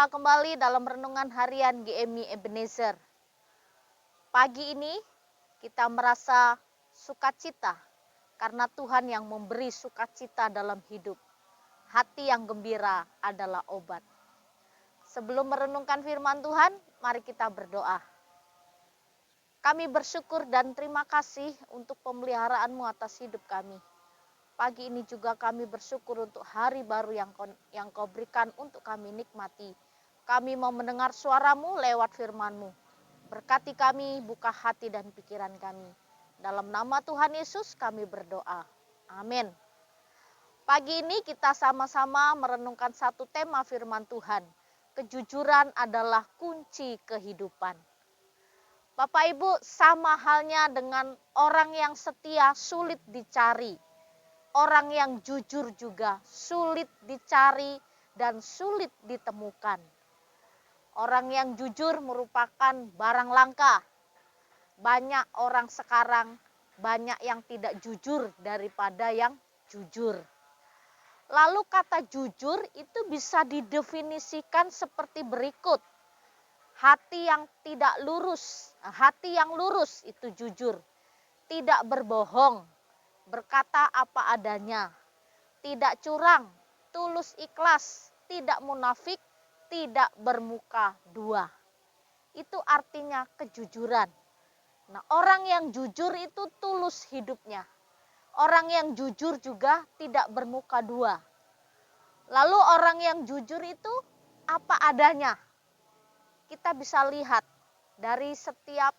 Berjumpa kembali dalam renungan harian GMI Ebenezer. Pagi ini kita merasa sukacita karena Tuhan yang memberi sukacita dalam hidup. Hati yang gembira adalah obat. Sebelum merenungkan firman Tuhan, mari kita berdoa. Kami bersyukur dan terima kasih untuk pemeliharaan-Mu atas hidup kami. Pagi ini juga kami bersyukur untuk hari baru yang Kau berikan untuk kami nikmati. Kami mau mendengar suara-Mu lewat firman-Mu. Berkati kami, buka hati dan pikiran kami. Dalam nama Tuhan Yesus kami berdoa. Amin. Pagi ini kita sama-sama merenungkan satu tema firman Tuhan. Kejujuran adalah kunci kehidupan. Bapak Ibu, sama halnya dengan orang yang setia sulit dicari. Orang yang jujur juga sulit dicari dan sulit ditemukan. Orang yang jujur merupakan barang langka. Banyak orang sekarang, banyak yang tidak jujur daripada yang jujur. Lalu kata jujur itu bisa didefinisikan seperti berikut. Hati yang tidak lurus, hati yang lurus itu jujur. Tidak berbohong, berkata apa adanya, tidak curang, tulus ikhlas, tidak munafik, tidak bermuka dua. Itu artinya kejujuran. Nah, orang yang jujur itu tulus hidupnya. Orang yang jujur juga tidak bermuka dua. Lalu orang yang jujur itu apa adanya. Kita bisa lihat dari setiap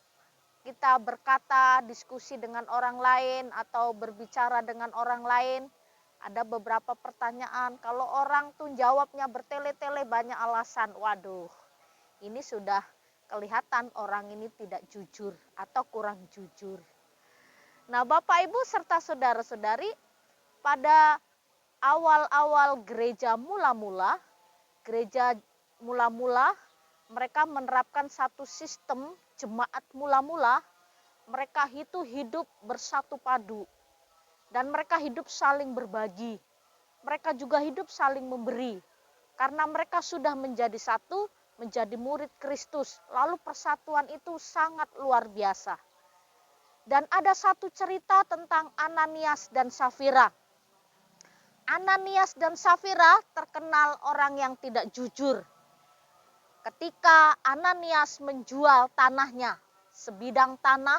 kita berkata, diskusi dengan orang lain atau berbicara dengan orang lain, ada beberapa pertanyaan. Kalau orang tuh jawabnya bertele-tele banyak alasan. Waduh, ini sudah kelihatan orang ini tidak jujur atau kurang jujur. Nah, Bapak Ibu serta saudara-saudari, pada awal-awal gereja mula-mula mereka menerapkan satu sistem jemaat mula-mula. Mereka itu hidup bersatu padu dan mereka hidup saling berbagi. Mereka juga hidup saling memberi karena mereka sudah menjadi satu, menjadi murid Kristus. Lalu persatuan itu sangat luar biasa. Dan ada satu cerita tentang Ananias dan Safira. Ananias dan Safira terkenal orang yang tidak jujur. Ketika Ananias menjual tanahnya, sebidang tanah,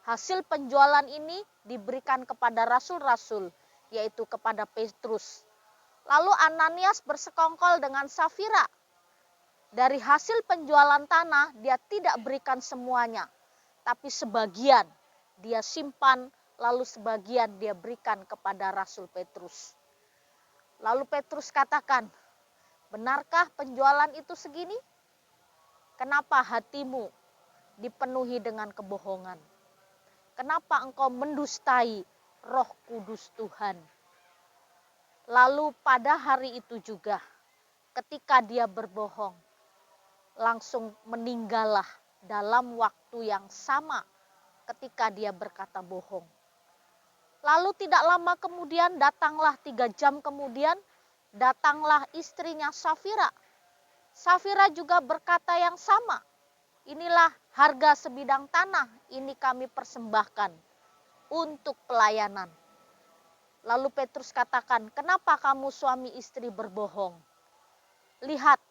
hasil penjualan ini diberikan kepada rasul-rasul, yaitu kepada Petrus. Lalu Ananias bersekongkol dengan Safira. Dari hasil penjualan tanah, dia tidak berikan semuanya, tapi sebagian dia simpan, lalu sebagian dia berikan kepada Rasul Petrus. Lalu Petrus katakan, benarkah penjualan itu segini? Kenapa hatimu dipenuhi dengan kebohongan? Kenapa engkau mendustai Roh Kudus Tuhan? Lalu pada hari itu juga, ketika dia berbohong, langsung meninggallah dalam waktu yang sama ketika dia berkata bohong. Lalu tidak lama kemudian, datanglah 3 jam kemudian, datanglah istrinya Safira. Safira juga berkata yang sama. Inilah harga sebidang tanah, ini kami persembahkan untuk pelayanan. Lalu Petrus katakan, kenapa kamu suami istri berbohong? Lihat,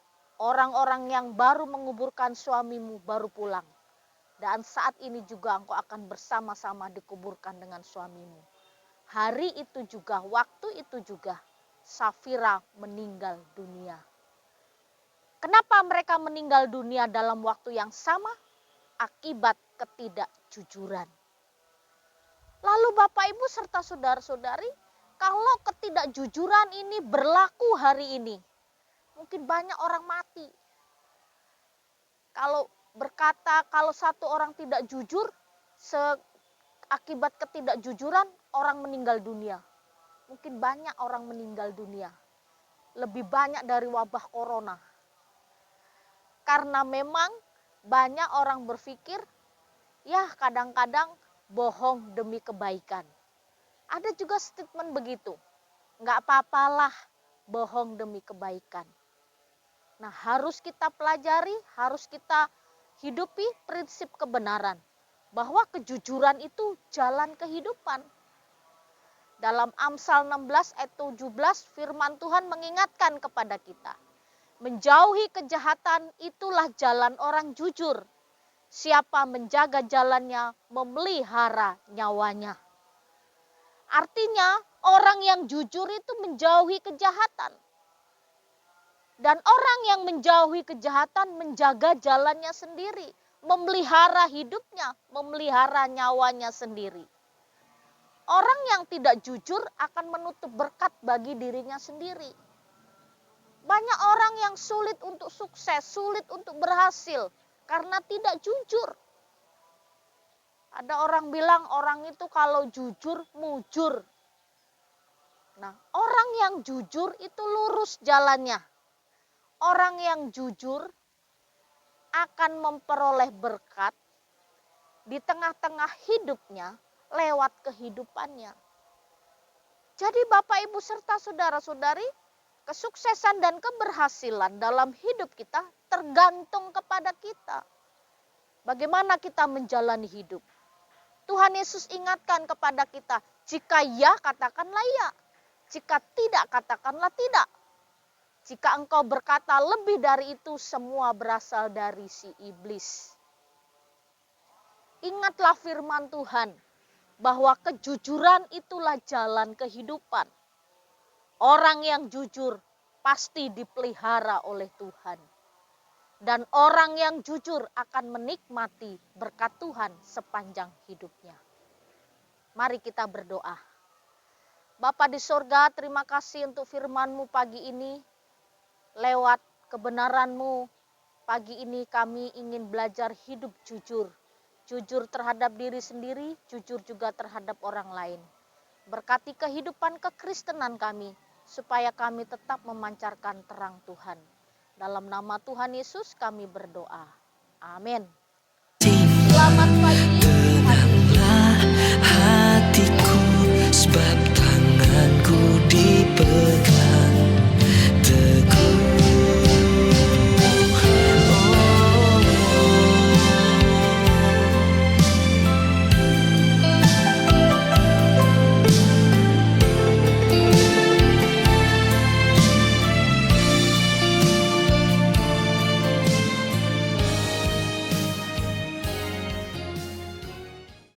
orang-orang yang baru menguburkan suamimu baru pulang. Dan saat ini juga engkau akan bersama-sama dikuburkan dengan suamimu. Hari itu juga, waktu itu juga, Safira meninggal dunia. Kenapa mereka meninggal dunia dalam waktu yang sama? Akibat ketidakjujuran. Lalu Bapak Ibu serta saudara-saudari, kalau ketidakjujuran ini berlaku hari ini, mungkin banyak orang mati. Kalau berkata kalau satu orang tidak jujur, akibat ketidakjujuran orang meninggal dunia. Mungkin banyak orang meninggal dunia. Lebih banyak dari wabah corona. Karena memang banyak orang berpikir, ya kadang-kadang bohong demi kebaikan. Ada juga statement begitu, nggak apa-apalah bohong demi kebaikan. Nah, harus kita pelajari, harus kita hidupi prinsip kebenaran. Bahwa kejujuran itu jalan kehidupan. Dalam Amsal 16 ayat 17 firman Tuhan mengingatkan kepada kita. Menjauhi kejahatan itulah jalan orang jujur. Siapa menjaga jalannya memelihara nyawanya. Artinya orang yang jujur itu menjauhi kejahatan. Dan orang yang menjauhi kejahatan menjaga jalannya sendiri. Memelihara hidupnya, memelihara nyawanya sendiri. Orang yang tidak jujur akan menutup berkat bagi dirinya sendiri. Banyak orang yang sulit untuk sukses, sulit untuk berhasil karena tidak jujur. Ada orang bilang orang itu kalau jujur, mujur. Nah, orang yang jujur itu lurus jalannya. Orang yang jujur akan memperoleh berkat di tengah-tengah hidupnya lewat kehidupannya. Jadi Bapak, Ibu, serta saudara-saudari, kesuksesan dan keberhasilan dalam hidup kita tergantung kepada kita. Bagaimana kita menjalani hidup. Tuhan Yesus ingatkan kepada kita, jika ya katakanlah ya, jika tidak katakanlah tidak. Jika engkau berkata lebih dari itu, semua berasal dari si iblis. Ingatlah firman Tuhan, bahwa kejujuran itulah jalan kehidupan. Orang yang jujur pasti dipelihara oleh Tuhan. Dan orang yang jujur akan menikmati berkat Tuhan sepanjang hidupnya. Mari kita berdoa. Bapa di sorga, terima kasih untuk firman-Mu pagi ini. Lewat kebenaran-Mu, pagi ini kami ingin belajar hidup jujur. Jujur terhadap diri sendiri, jujur juga terhadap orang lain. Berkati kehidupan kekristenan kami, supaya kami tetap memancarkan terang Tuhan. Dalam nama Tuhan Yesus kami berdoa. Amin. Selamat pagi. Tenanglah hatiku sebab